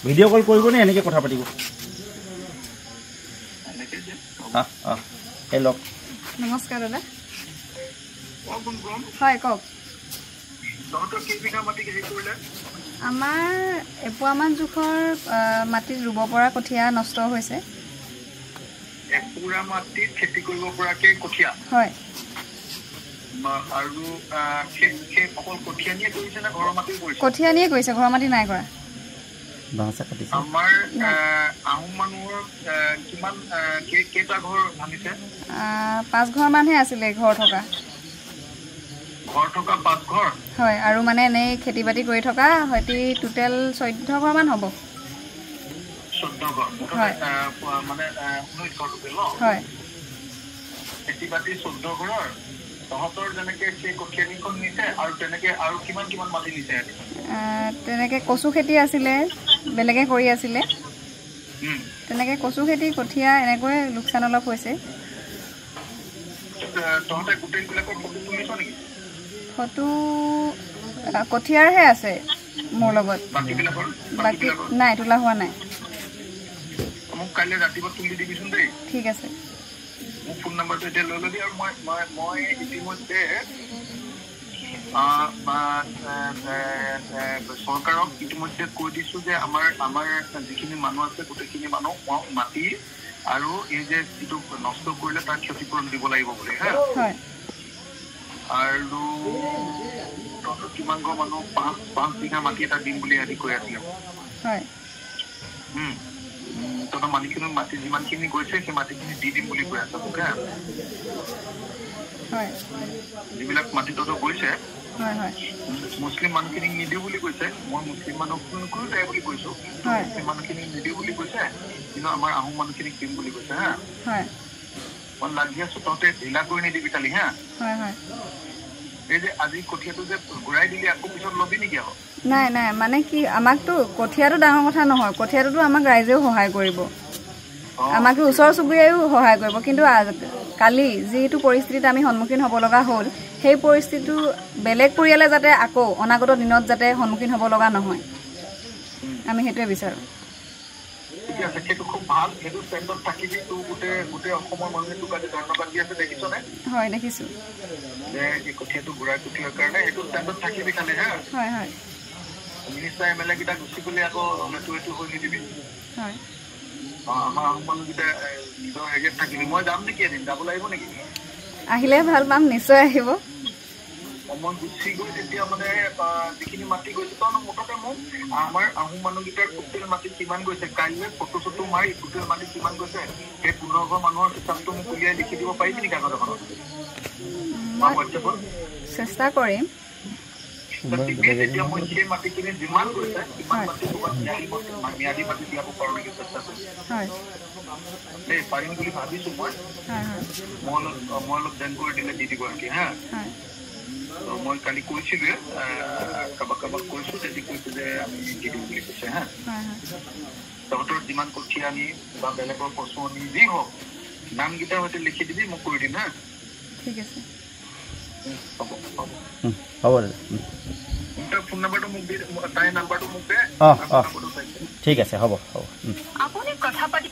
video' কল কৰিব নে এনেকৈ কথা পাতিব হেল্ল' নমস্কাৰ দাদা হয় কওক আমাৰ এপোৱামান জোখৰ মাটিত ৰুব পৰা কঠীয়া নষ্ট হৈছে এপুৰা মাটিত খেতি কৰিব পৰাকৈ কঠীয়া হয় আৰু অকল কঠীয়া নিয়ে কৰিছে নে ঘৰৰ মাটি কৰিছে কঠীয়া নিয়ে কৰিছে ঘৰৰ মাটি নাই কৰা আমাৰ আহোম মানুহৰ কিমান কেইটা ঘৰ ভাঙিছে 5 ঘৰ মানহে আছিলে ঘৰ থকা 5 ঘৰ হয় আৰু মানে এনেই খেতি বাতি কৰি থকা হয়তো টোটেল 14 ঘৰ মান হ'ব 14 ঘৰ হয় মানে 19 ঘৰ টোটেল ন হয় খেতি বাতি 14 ঘৰৰ তহঁতৰ যেনেকে সেই কঠীয়ানিখন নিছে আৰু তেনেকে আৰু কিমান মাটি নিছে তেনেকে কচু খেতি আছিলে বেলেগে কৰি আছিলে তেনেকে কচু খেতি কঠীয়া এনেকৈ লোকচান অলপ হৈছে তহঁতে গোটেইবিলাকৰ ফটো তুলিছ নেকি ফটো কঠীয়াৰহে আছে মোৰ লগত বাকী নাই তোলা হোৱা নাই মোক কাইলৈ ৰাতিপুৱা তুলি দিবিচোন দেই ঠিক আছে মোৰ ফোন নম্বৰটো এতিয়া লৈ ল'বি আৰু মই ইতিমধ্যে চৰকাৰক ইতিমধ্যে কৈ দিছোঁ যে আমাৰ যিখিনি মানুহ আছে গোটেইখিনি মানুহ মাটি আৰু এই যে যিটো নষ্ট কৰিলে তাৰ ক্ষতিপূৰণ দিব লাগিব বুলি হা আৰু কিমান ঘৰ মানুহ 5 বিঘা মাটি এটা দিম বুলি হেৰি কৈ আছিলে তহঁতৰ মানুহখিনি মাটি যিমানখিনি গৈছে সেই মাটিখিনি দি দিম বুলি কৈ আছে মোক যিবিলাক মাটি তহঁতৰ গৈছে মুছলিম মানুহখিনিক নিদিওঁ বুলি কৈছে মই মুছলিম মানুহখিনিকো যায় বুলি কৈছোঁ মুছলিম মানুহখিনিক নিদিওঁ বুলি কৈছে কিন্তু আমাৰ আহোম মানুহখিনিক দিম বুলি কৈছে হা মই লাগি আছোঁ তহঁতে ঢিলা কৰি নিদিবি কালি হা এই যে আজি কঠীয়াটো যে ঘূৰাই দিলি আকৌ পিছত ল'বি নেকি আকৌ নাই মানে কি আমাকতো কঠীয়াটো ডাঙৰ কথা নহয় কঠীয়াটোতো আমাক ৰাইজেও সহায় কৰিব আমাকতো ওচৰ চুবুৰীয়াও সহায় কৰিব কিন্তু কালি যিটো পৰিস্থিতিত আমি সন্মুখীন হ'ব লগা হ'ল সেই পৰিস্থিতিটো বেলেগ পৰিয়ালে যাতে আকৌ অনাগত দিনত যাতে সন্মুখীন হ'ব লগা নহয় আমি সেইটোৱে বিচাৰোঁ ঠিক আছে সেইটো খুব ভাল সেইটো ষ্টেণ্ডত থাকিবি তোৰ গোটেই অসমৰ মানুহে তোক আজি ধন্যবাদ দি আছে দেখিছনে হয় দেখিছোঁ যে এই কঠীয়াটো ঘূৰাই পঠিওৱাৰ কাৰণে সেইটো ষ্টেণ্ডত থাকিবি খালি হা হয় মিনিষ্টাৰ MLA কেইটা গুচি গ'লে আকৌ এইটো হৈ নিদিবি হয় আমাৰ আহোম মানুহকেইটা নিজৰ হেৰিয়াত থাকিবি মই যাম নেকি এদিন যাব লাগিব নেকি আহিলে ভাল পাম নিশ্চয় আহিব মই গুচি গৈ তেতিয়া মানে যিখিনি মাটি গৈছে তই মুঠতে মোক আমাৰ আহোম মানুহকেইটাৰ টোটেল মাটি কিমান গৈছে কাইলৈ ফটো চটো মাৰি টোটেল মাটি কিমান গৈছে সেই 15 ঘৰ মানুহৰ হিচাপটো মোক উলিয়াই লিখি দিব পাৰিবি নেকি কাগজ এখনত হোৱাটছএপত চেষ্টা কৰিম তেতিয়া মই সেই মাটিখিনি যিমান গৈছে সিমান মাটি ক'ৰবাত ম্যাদী মাটি দিয়াব পাৰোঁ নেকি চেষ্টা কৰিম দেই পাৰিম বুলি ভাবিছোঁ মই অলপ জেন কৰি দিলে দি দিব নেকি হা মই কালি কৈছিলোৱে কাৰোবাক কৈছোঁ তেতিয়া কৈছোঁ যে আমি দি দিম বুলি কৈছে হা তহঁতৰ যিমান কঠীয়া আনি বা বেলেগৰ কচু আনি যি হওক নামকেইটা হয়তো লিখি দিবি মোক কৰি দিম হা ঠিক আছে হ'ব ফোন নম্বৰটো মোক দি তাইৰ নাম্বাৰটো মোক দে ঠিক আছে হ'ব আপুনি কথা পাতি